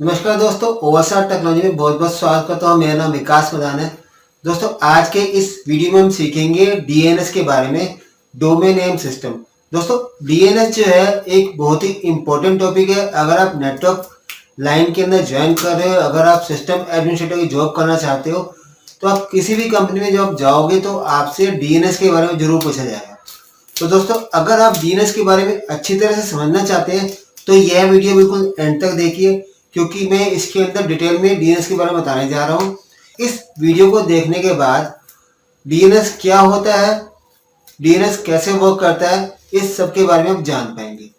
नमस्कार दोस्तों, oversight technology में बहुत बहुत स्वागत करता हूँ। मेरा नाम विकास प्रधान है। दोस्तों, आज के इस वीडियो में हम सीखेंगे डीएनएस के बारे में, डोमेन नेम सिस्टम। दोस्तों, डीएनएस जो है एक बहुत ही इंपॉर्टेंट टॉपिक है। अगर आप नेटवर्क लाइन के अंदर ज्वाइन कर रहे हो, अगर आप सिस्टम एडमिनिस्ट्रेटर की जॉब करना चाहते हो, तो आप किसी भी कंपनी में जब जाओगे तो आपसे डीएनएस के बारे में जरूर पूछा जाएगा। तो दोस्तों, अगर आप डीएनएस के बारे में अच्छी तरह से समझना चाहते हैं तो यह वीडियो बिल्कुल एंड तक देखिए, क्योंकि मैं इसके अंदर डिटेल में डीएनएस के बारे में बताने जा रहा हूँ। इस वीडियो को देखने के बाद डीएनएस क्या होता है, डीएनएस कैसे वर्क करता है, इस सब के बारे में आप जान पाएंगे।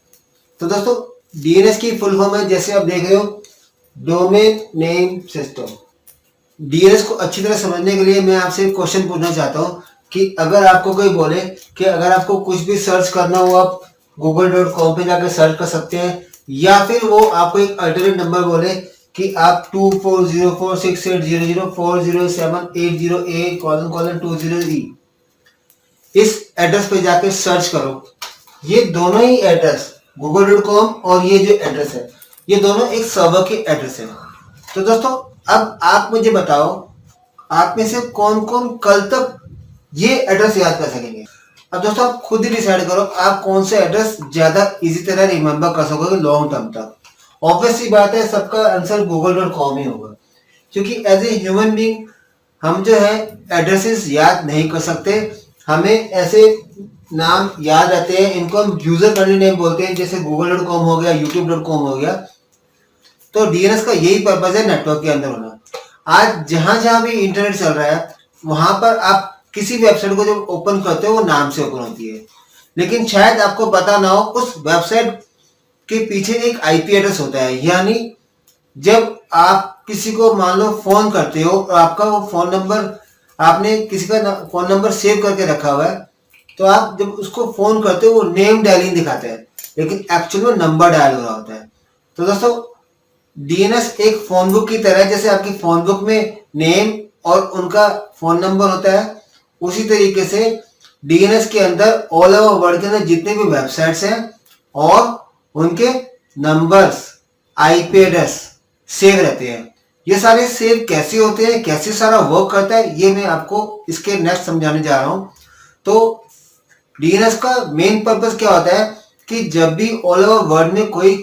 तो दोस्तों, डीएनएस की फुल फॉर्म है, जैसे आप देख रहे हो, डोमेन नेम सिस्टम। डीएनएस को अच्छी तरह समझने के लिए मैं आपसे एक क्वेश्चन पूछना चाहता हूँ कि अगर आपको कोई बोले कि अगर आपको कुछ भी सर्च करना हो, आप google.com पे जाकर सर्च कर सकते हैं, या फिर वो आपको एक अल्टरनेट नंबर बोले कि आप 24046800407808:20E इस एड्रेस पे जाकर सर्च करो। ये दोनों ही एड्रेस, google.com और ये जो एड्रेस है, ये दोनों एक सर्वर के एड्रेस है। तो दोस्तों, अब आप मुझे बताओ, आप में से कौन कौन कल तक ये एड्रेस याद कर सकेंगे। अब दोस्तों, आप खुद ही डिसाइड करो आप कौन सा एड्रेस ज्यादा इजी तरह रिमेम्बर कर सकोगे लॉन्ग टर्म तक। ऑब्वियस सी बात है, सबका आंसर google.com ही होगा, क्योंकि एज ए ह्यूमन बीइंग हम जो है एड्रेसेस याद नहीं कर सकते। हमें ऐसे नाम याद रहते हैं, इनको हम यूजर फ्रेंडली नेम बोलते हैं, जैसे google.com हो गया, youtube.com हो गया। तो डीएनएस का यही पर्पज है, नेटवर्क के अंदर होना। आज जहां जहां भी इंटरनेट चल रहा है, वहां पर आप किसी वेबसाइट को जब ओपन करते हो वो नाम से ओपन होती है, लेकिन शायद आपको पता ना हो उस वेबसाइट के पीछे एक आईपी एड्रेस होता है। यानी जब आप किसी को मान लो फोन करते हो और आपका वो फोन नंबर, आपने किसी का फोन नंबर सेव करके रखा हुआ है, तो आप जब उसको फोन करते हो वो नेम डायलिंग दिखाता है, लेकिन एक्चुअल में नंबर डायल हो रहा होता है। तो दोस्तों, डीएनएस एक फोन बुक की तरह, जैसे आपकी फोन बुक में नेम और उनका फोन नंबर होता है, उसी तरीके से डीएनएस के अंदर ऑल ओवर वर्ल्ड के अंदर जितने भी वेबसाइट्स हैं और उनके नंबर्स, आईपी एड्रेस सेव रहते हैं। ये सारे सेव कैसे होते हैं, कैसे सारा वर्क करता है, ये मैं आपको इसके नेक्स्ट समझाने जा रहा हूं। तो डीएनएस का मेन पर्पस क्या होता है कि जब भी ऑल ओवर वर्ल्ड में कोई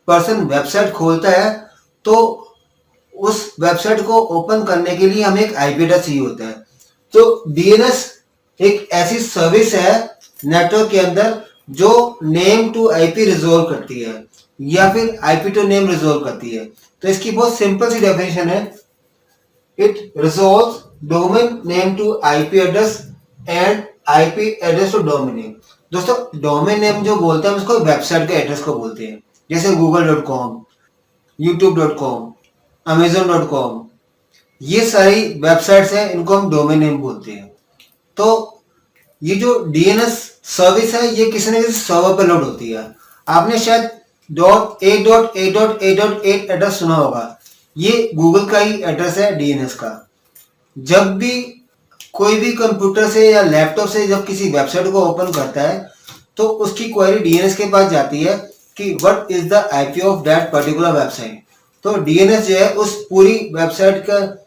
पर्सन वेबसाइट खोलता है, तो उस वेबसाइट को ओपन करने के लिए हमें एक आईपी एड्रेस चाहिए होता है। तो डीएनएस एक ऐसी सर्विस है नेटवर्क के अंदर जो नेम टू आईपी रिजोल्व करती है, या फिर आईपी टू नेम रिजोल्व करती है। तो इसकी बहुत सिंपल सी डेफिनेशन है, it resolves domain name to IP address and IP address to domain name. दोस्तों, डोमेन नेम जो बोलते हैं उसको वेबसाइट के एड्रेस को बोलते हैं, जैसे google.com, youtube.com, amazon.com, ये सारी वेबसाइट्स हैं, इनको हम डोमेन नेम बोलते हैं। तो ये जो डीएनएस सर्विस है, ये किसी न किसी सर्वर पर लोड होती है। आपने शायद .8.8.8.8 एड्रेस सुना होगा, ये गूगल का ही एड्रेस है डीएनएस का। जब भी कोई भी कंप्यूटर से या लैपटॉप से जब किसी वेबसाइट को ओपन करता है, तो उसकी क्वेरी डीएनएस के पास जाती है कि what is the IP of that particular website. तो डीएनएस जो है उस पूरी वेबसाइट का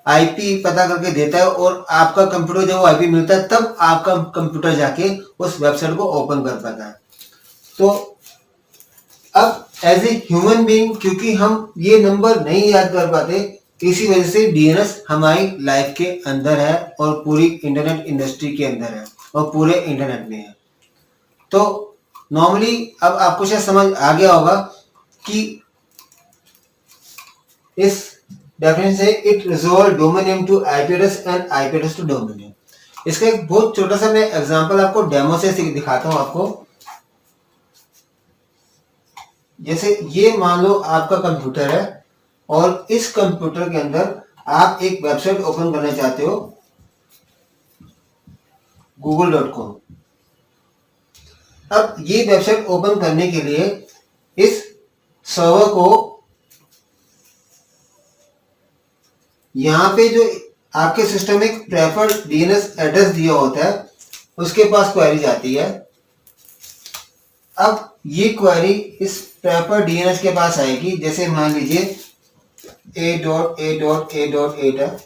आईपी पता करके देता है, और आपका कंप्यूटर जब वो आईपी मिलता है, तब आपका कंप्यूटर जाके उस वेबसाइट को ओपन कर पाता है। तो अब एज ए ह्यूमन बीइंग, क्योंकि हम ये नंबर नहीं याद कर पाते, इसी वजह से डीएनएस हमारी लाइफ के अंदर है और पूरी इंटरनेट इंडस्ट्री के अंदर है और पूरे इंटरनेट में है। तो नॉर्मली अब आपको शायद समझ आ गया होगा कि इस डेफिनेशन से it resolve domain name to IP address and IP address to domain name. इसका एक बहुत छोटा सा मैं एग्जांपल आपको डेमो से दिखाता हूं आपको। जैसे ये मान लो आपका कंप्यूटर है, और इस कंप्यूटर के अंदर आप एक वेबसाइट ओपन करना चाहते हो, google.com। अब ये वेबसाइट ओपन करने के लिए इस सर्वर को यहाँ पे जो आपके सिस्टम में एक प्रेफर्ड डीएनएस एड्रेस दिया होता है, उसके पास क्वेरी जाती है। अब ये क्वेरी इस प्रेफर्ड डीएनएस के पास आएगी, जैसे मान लीजिए a.a.a.8 है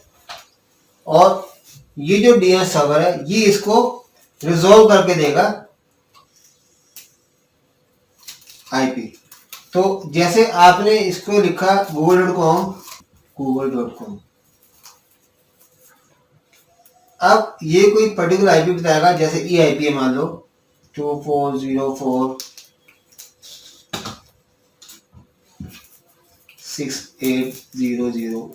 और ये जो DNS सर्वर है ये इसको रिजॉल्व करके देगा आईपी। तो जैसे आपने इसको लिखा google.com, अब ये कोई पर्टिकुलर आईपी बताएगा, जैसे ई आईपी है मान लो 24046800,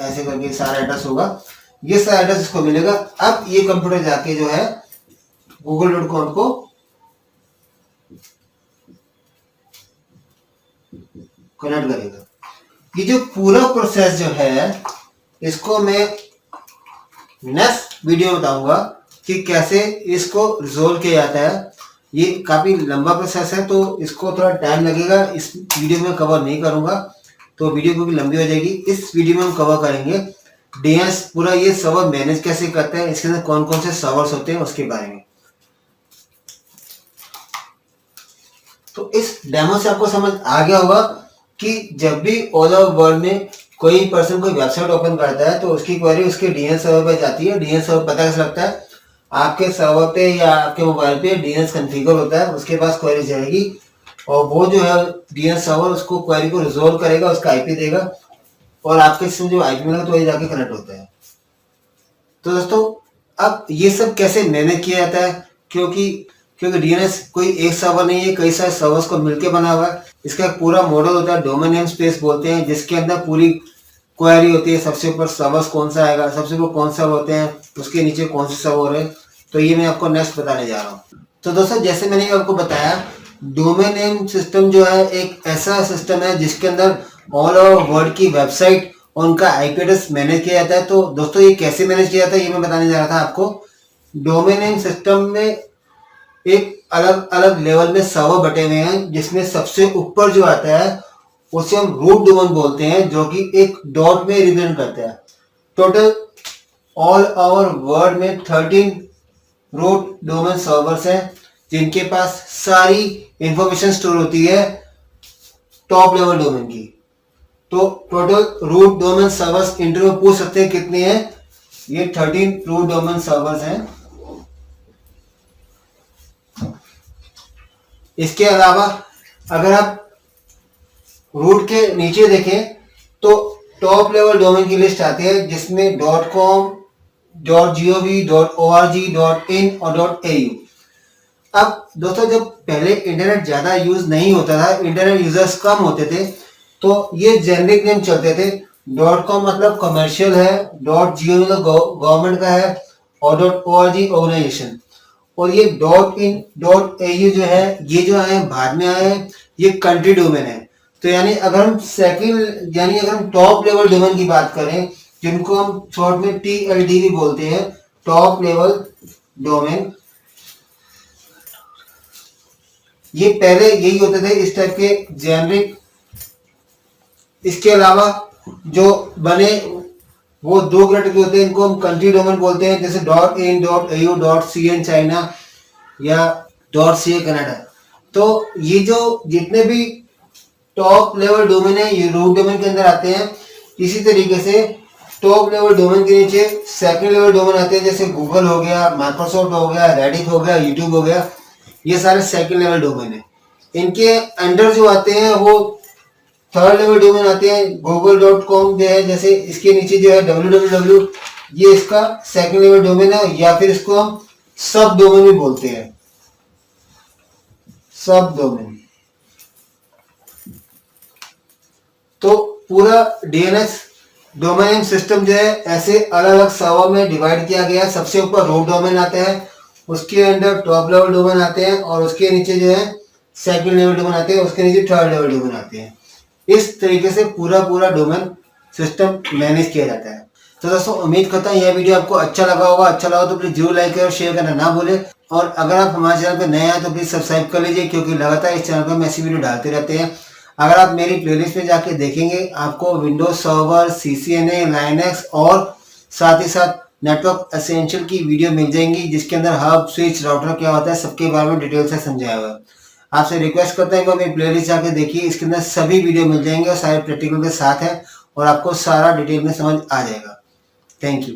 ऐसे करके सारा एड्रेस होगा। ये सारा एड्रेस इसको मिलेगा। अब ये कंप्यूटर जाके जो है google.com को कनेक्ट करेगा। ये जो पूरा प्रोसेस जो है इसको मैं नेक्स्ट वीडियो में बताऊंगा कि कैसे इसको रिजोल्व किया जाता है। ये काफी लंबा प्रोसेस है तो इसको थोड़ा टाइम लगेगा, इस वीडियो में कवर नहीं करूंगा तो वीडियो क्योंकि लंबी हो जाएगी। इस वीडियो में हम कवर करेंगे डीएनएस पूरा ये सर्वर मैनेज कैसे करता है, इसके अंदर कौन कौन से सर्वर्स होते हैं उसके बारे में। तो इस डेमो से आपको समझ आ गया होगा कि जब भी ऑल ओवर वर्ल्ड में कोई पर्सन कोई वेबसाइट ओपन करता है तो उसकी क्वेरी उसके डीएनएस सर्वर पे जाती है। डीएनएस सर्वर पता कैसे लगता है, आपके सर्वर पे या आपके मोबाइल पे डीएनएस कॉन्फ़िगर होता है, उसके पास क्वेरी जाएगी और वो जो है डीएनएस सर्वर उसको क्वेरी को रिजोल्व करेगा, उसका आईपी देगा और आपके सिस्टम जो आईपी मिलेगा तो वही जाके कनेक्ट होता है। तो दोस्तों अब ये सब कैसे मैनेज किया जाता है, क्योंकि डीएनएस कोई एक सर्वर नहीं है, कई सारे सर्वर्स को मिलकर बना हुआ है। इसका एक पूरा मॉडल होता है, डोमेन नेम स्पेस बोलते हैं, जिसके अंदर पूरी क्वेरी होती है। सबसे ऊपर सर्वर्स कौन सा आएगा, सबसे ऊपर कौन सा होते हैं, उसके नीचे कौन से सर्वर है, तो ये मैं आपको नेक्स्ट बताने जा रहा हूँ। तो दोस्तों जैसे मैंने आपको बताया डोमेन नेम सिस्टम जो है एक ऐसा सिस्टम है जिसके अंदर ऑल ओवर वर्ल्ड की वेबसाइट और उनका आईपी एड्रेस मैनेज किया जाता है। तो दोस्तों ये कैसे मैनेज किया जाता है ये मैं बताने जा रहा था आपको। डोमेन नेम सिस्टम में एक अलग अलग लेवल में सर्वर बटे हुए हैं, जिसमें सबसे ऊपर जो आता है उसे हम रूट डोमेन बोलते हैं, जो कि एक डॉट में रिप्रेजेंट करता है। टोटल ऑल ओवर वर्ल्ड में 13 रूट डोमेन सर्वर्स हैं जिनके पास सारी इंफॉर्मेशन स्टोर होती है टॉप लेवल डोमेन की। तो total root domain servers interview पूछ सकते हैं कितने हैं, ये 13 रूट डोमेन सर्वर्स हैं। इसके अलावा अगर आप रूट के नीचे देखें तो टॉप लेवल डोमेन की लिस्ट आती है जिसमें .com, .gov, .org, .in और .au। अब दोस्तों जब पहले इंटरनेट ज्यादा यूज नहीं होता था, इंटरनेट यूजर्स कम होते थे, तो ये जेनरिक नेम चलते थे। .com मतलब कमर्शियल है, .gov मतलब गवर्नमेंट का है और .org ऑर्गेनाइजेशन, और ये .in, .au जो है ये जो आए बाद में आए हैं ये कंट्री डोमेन है। तो यानी अगर हम टॉप लेवल डोमेन की बात करें, जिनको हम शॉर्ट में TLD भी बोलते हैं, टॉप लेवल डोमेन, ये पहले यही होते थे इस टाइप के जेनरिक। इसके अलावा जो बने वो दो कैटेगरी होते हैं, इनको हम कंट्री डोमेन बोलते हैं, जैसे .in, .au, .cn चाइना या .ca कनाडा। तो ये जो जितने भी टॉप लेवल डोमेन है ये रूट डोमेन के अंदर आते हैं। इसी तरीके से टॉप लेवल डोमेन के नीचे सेकंड लेवल डोमेन आते हैं, जैसे गूगल हो गया, माइक्रोसॉफ्ट हो गया, रेडिट हो गया, यूट्यूब हो गया, ये सारे सेकंड लेवल डोमेन है। इनके अंडर जो आते हैं वो थर्ड लेवल डोमेन आते हैं। google.com जो है, जैसे इसके नीचे जो है www, ये इसका सेकंड लेवल डोमेन है, या फिर इसको हम सब डोमेन भी बोलते हैं, सब डोमेन। तो पूरा डीएनएस डोमेन नेम सिस्टम जो है ऐसे अलग अलग सर्वर में डिवाइड किया गया है। सबसे ऊपर रूट डोमेन आता है, उसके अंदर टॉप लेवल डोमेन आते हैं और उसके नीचे जो है सेकंड लेवल डोमेन आते हैं, उसके नीचे थर्ड लेवल डोमेन आते हैं। इस तरीके से पूरा डोमेन सिस्टम मैनेज किया जाता है। तो दोस्तों उम्मीद करता हूँ यह वीडियो आपको अच्छा लगा होगा। अच्छा लगा तो प्लीज जरूर लाइक करें और शेयर करना ना भूलें। और अगर आप हमारे चैनल पर नए हैं तो प्लीज सब्सक्राइब कर लीजिए, क्योंकि लगातार इस चैनल पर हम ऐसी वीडियो डालते रहते हैं। अगर आप मेरी प्लेलिस्ट में जाके देखेंगे आपको विंडोज सर्वर, CCNA, लाइनक्स और साथ ही साथ नेटवर्क एसेंशियल की वीडियो मिल जाएंगी, जिसके अंदर हब, स्विच, राउटर क्या होता है सबके बारे में डिटेल से समझाया हुआ है। आपसे रिक्वेस्ट करता हूँ कि मेरी प्लेलिस्ट जाके देखिए, इसके अंदर सभी वीडियो मिल जाएंगे और सारे प्रैक्टिकल के साथ है। और आपको सारा डिटेल में समझ आ जाएगा। Thank you.